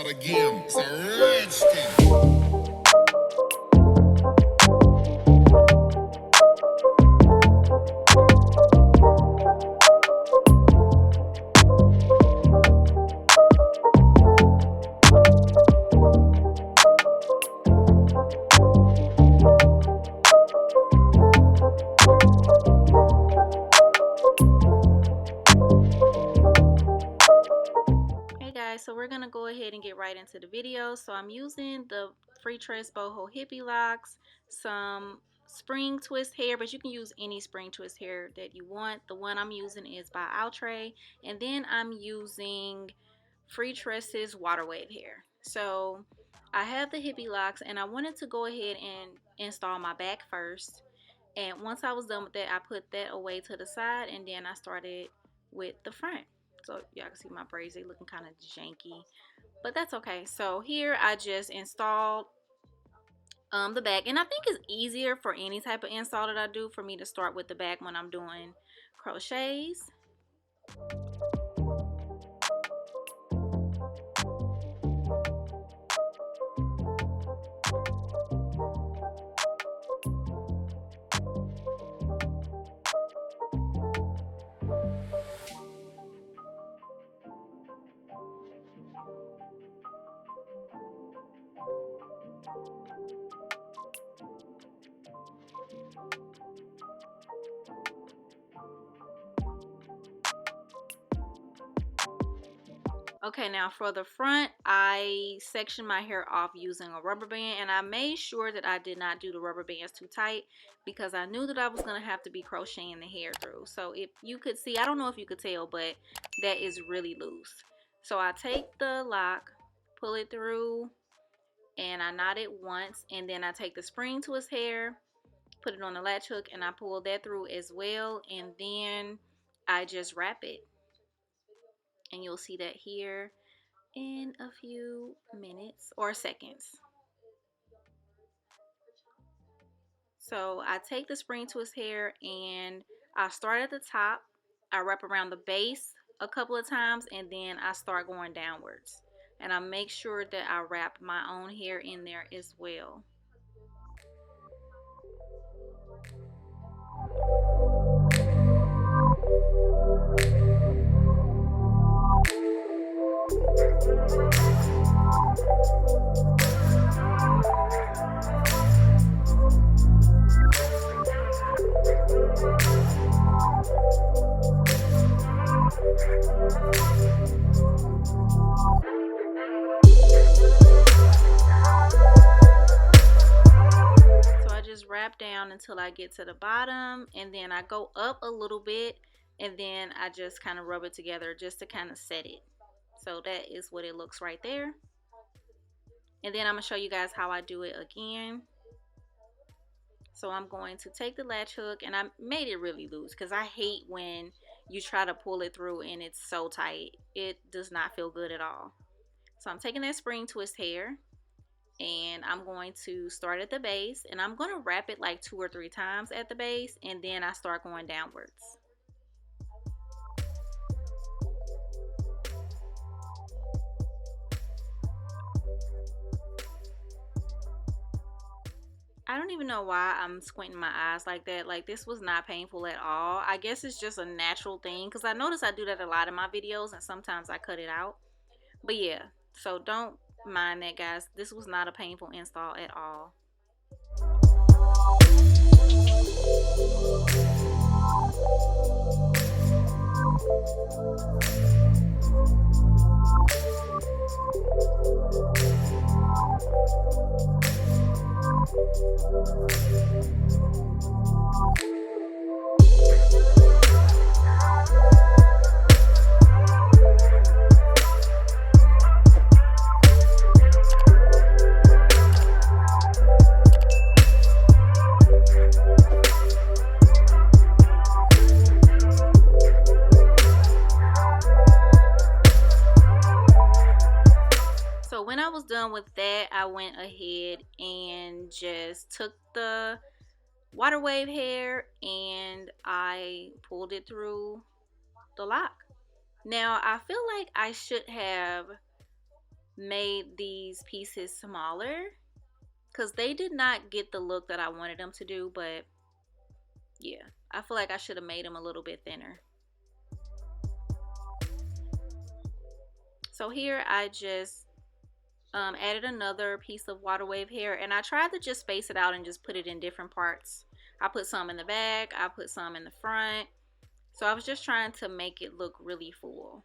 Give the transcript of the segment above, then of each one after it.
start again. It's a redskin. So we're gonna go ahead and get right into the video. So I'm using the Freetress boho hippie locks, some spring twist hair, but you can use any spring twist hair that you want. The one I'm using is by Outre, and then I'm using Freetress's water wave hair. So I have the hippie locks, and I wanted to go ahead and install my back first. And once I was done with that, I put that away to the side, and then I started with the front. So y'all can see my braids, they looking kind of janky, but that's okay. So here I just installed the back, and I think it's easier for any type of install that I do for me to start with the back when I'm doing crochets. Okay, now for the front, I sectioned my hair off using a rubber band, and I made sure that I did not do the rubber bands too tight because I knew that I was going to have to be crocheting the hair through. So if you could see, I don't know if you could tell, but that is really loose. So I take the lock, pull it through, and I knot it once, and then I take the spring twist hair, put it on the latch hook, and I pull that through as well, and then I just wrap it. And you'll see that here in a few minutes or seconds. So I take the spring twist hair and I start at the top. I wrap around the base a couple of times, and then I start going downwards. And I make sure that I wrap my own hair in there as well. Wrap down until I get to the bottom, and then I go up a little bit, and then I just kind of rub it together just to kind of set it. So that is what it looks right there. And then I'm gonna show you guys how I do it again. So I'm going to take the latch hook, and I made it really loose because I hate when you try to pull it through and it's so tight. It does not feel good at all. So I'm taking that spring twist hair, and I'm going to start at the base, and I'm going to wrap it like 2 or 3 times at the base, and then I start going downwards. I don't even know why I'm squinting my eyes like that. Like, this was not painful at all. I guess it's just a natural thing because I notice I do that a lot in my videos, and sometimes I cut it out. But yeah, so don't mind that, guys. This was not a painful install at all. When I was done with that, I went ahead and just took the water wave hair and I pulled it through the lock. Now I feel like I should have made these pieces smaller because they did not get the look that I wanted them to do. But yeah, I feel like I should have made them a little bit thinner. So here I just added another piece of water wave hair, and I tried to just space it out and just put it in different parts. I put some in the back, I put some in the front. So I was just trying to make it look really full.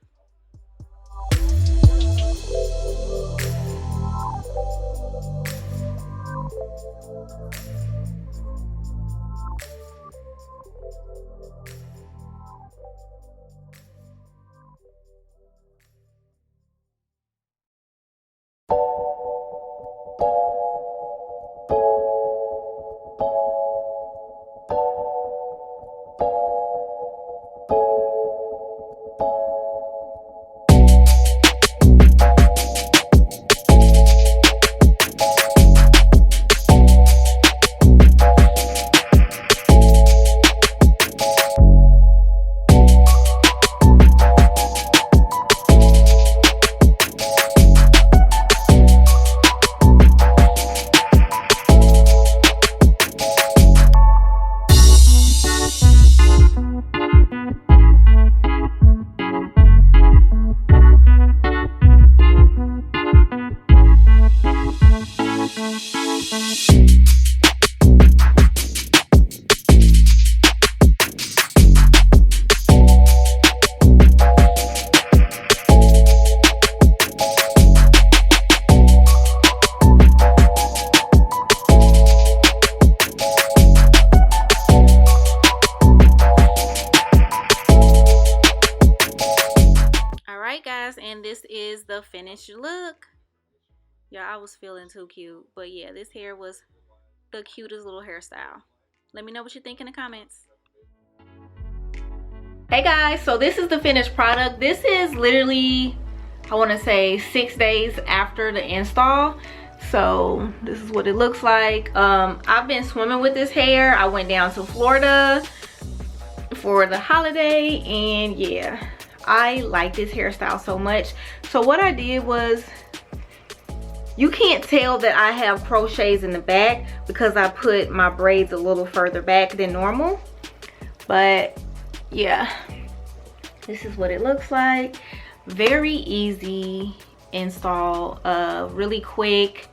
And this is the finished look. Yeah, I was feeling too cute. But yeah, this hair was the cutest little hairstyle. Let me know what you think in the comments. Hey guys, so this is the finished product. This is literally, I want to say 6 days after the install. So this is what it looks like. I've been swimming with this hair. I went down to Florida for the holiday, and yeah, I like this hairstyle so much. So what I did was, you can't tell that I have crochets in the back because I put my braids a little further back than normal. But yeah, this is what it looks like. Very easy install, really quick.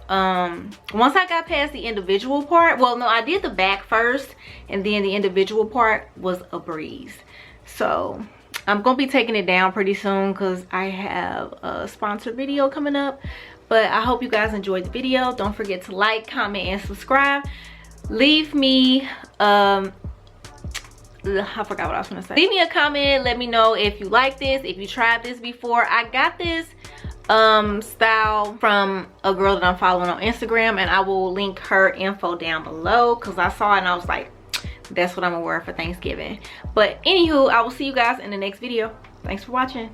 Once I got past the individual part, well no, I did the back first and then the individual part was a breeze. So I'm gonna be taking it down pretty soon because I have a sponsored video coming up. But I hope you guys enjoyed the video. Don't forget to like, comment, and subscribe. Leave me I forgot what I was gonna say. Leave me a comment. Let me know if you like this, if you tried this before. I got this style from a girl that I'm following on Instagram, and I will link her info down below because I saw it and I was like, that's what I'm gonna wear for Thanksgiving. But anywho, I will see you guys in the next video. Thanks for watching.